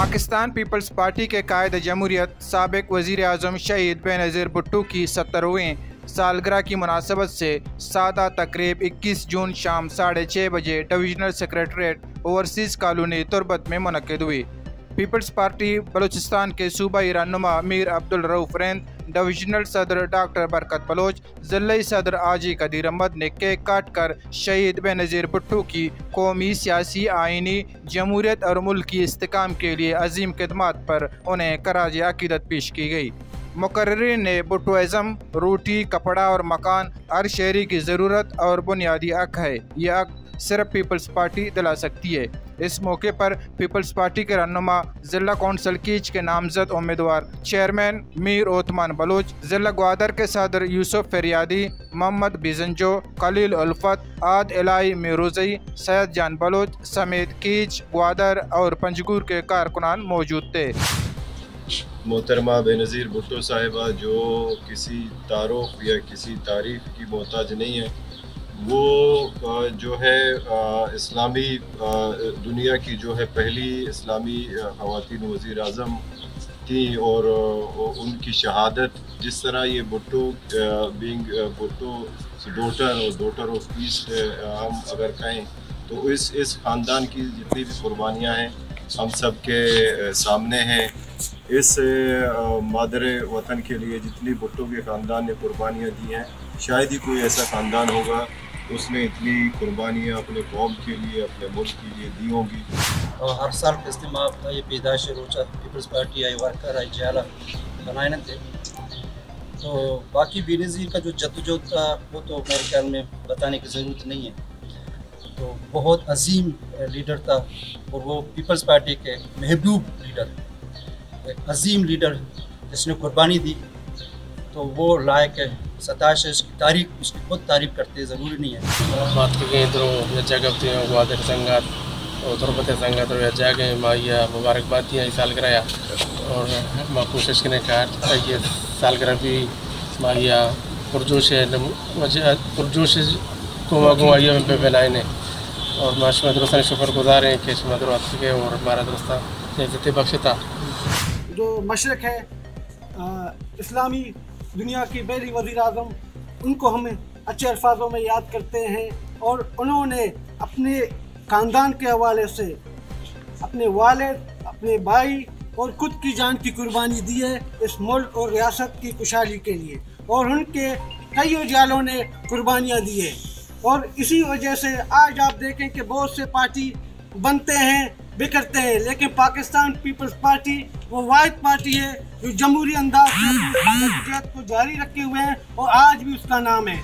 Pakistan peoples party के कायद जमहूरियत साबिक वज़ीर आज़म शहीद बेनज़ीर भुट्टो की 70वीं सालगिरह की मुनासबत से सादा तकरीब 21 जून शाम 6:30 बजे divisional secretariat overseas colony Turbat में मुनक्किद हुई। पीपल्स पार्टी बलूचिस्तान के सूबाई रहनुमा मीर अब्दुल रऊफ रैंद, डिविजनल सदर डॉक्टर बरकत बलोच, ज़िले सदर आजी कदीर अहमद ने केक काट कर शहीद बेनज़ीर भुट्टो की कौमी, सियासी, आइनी, जमहूरियत और मुल्क की इस्तेकाम के लिए अजीम खिदमात पर उन्हें खराज अकीदत पेश की गई। मुकर्रिरीन ने भुट्टोइज़्म रोटी, कपड़ा और मकान हर शहरी की ज़रूरत और बुनियादी हक है, यह हक सिर्फ पीपल्स पार्टी दिला सकती है। इस मौके पर पीपल्स पार्टी के रहनुमा ज़िला कौंसल कीच के नामजद उम्मीदवार चेयरमैन मीर ओतमान बलोच, ज़िला ग्वादर के सदर यूसुफ फरियादी, मोहम्मद बिजंजो, खलील उल्फत, आद इलाई मिरोज़ई, सैयद जान बलोच समेत कीच, ग्वादर और पंजगुर के कारकुनान मौजूद थे। मोहतरमा बेनज़ीर भुट्टो साहिबा जो किसी तारुफ या किसी तारीफ़ की मोहताज नहीं है, वो जो है इस्लामी दुनिया की जो है पहली इस्लामी ख़वातीन वज़ीर आज़म थी और उनकी शहादत जिस तरह ये Bhutto being Bhutto daughter of peace हम अगर कहें तो इस ख़ानदान की जितनी भी कुर्बानियाँ हैं हम सब के सामने हैं। इस मादर वतन के लिए जितनी भुट्टो के ख़ानदान ने कुर्बानियाँ दी हैं, शायद ही कोई ऐसा ख़ानदान होगा उसने इतनी कुर्बानियाँ अपने कौम के लिए, अपने मुल्क के लिए दी होंगी। और हर साल के इस्तेमाल ये पैदाश रोचा पीपल्स पार्टी आई वर्कर आई जाला बनाए थे। तो बाकी बेनज़ीर का जो जद्दोजहद था वो तो मेरे ख्याल में बताने की ज़रूरत नहीं है। तो बहुत अजीम लीडर था और वो पीपल्स पार्टी के महबूब लीडर, एक अजीम लीडर जिसने कुर्बानी दी, तो वो लायक है सताश है। उसकी तारीफ, उसकी खुद तारीफ करते ज़रूरी नहीं है। बात करें इधरों जगह ग्वादर संगत और तुरबत संगत और जगह माया मुबारकबाद दिया सालगिरह और माँ कोशिश करने का ये सालगिरह भी माया पुरजोश है पुरजोश को मगुआइया में बनाए ने और माशा दोस्तान शुक्रगुजार हैं कि शुक्रगुजार के और हमारा दोस्ता इज्जत बख्शता जो मशरक है इस्लामी दुनिया की पहली वज़ीर आज़म, उनको हम अच्छे अल्फाजों में याद करते हैं और उन्होंने अपने ख़ानदान के हवाले से अपने वालिद, अपने भाई और ख़ुद की जान की कुर्बानी दी है इस मुल्क और रियासत की खुशहाली के लिए, और उनके कई उजालों ने कुर्बानियाँ दी है। और इसी वजह से आज आप देखें कि बहुत से पार्टी बनते हैं, बिखरते हैं, लेकिन पाकिस्तान पीपल्स पार्टी वो वाहिद पार्टी है जो जमहूरी अंदाज में को जारी रखे हुए हैं और आज भी उसका नाम है।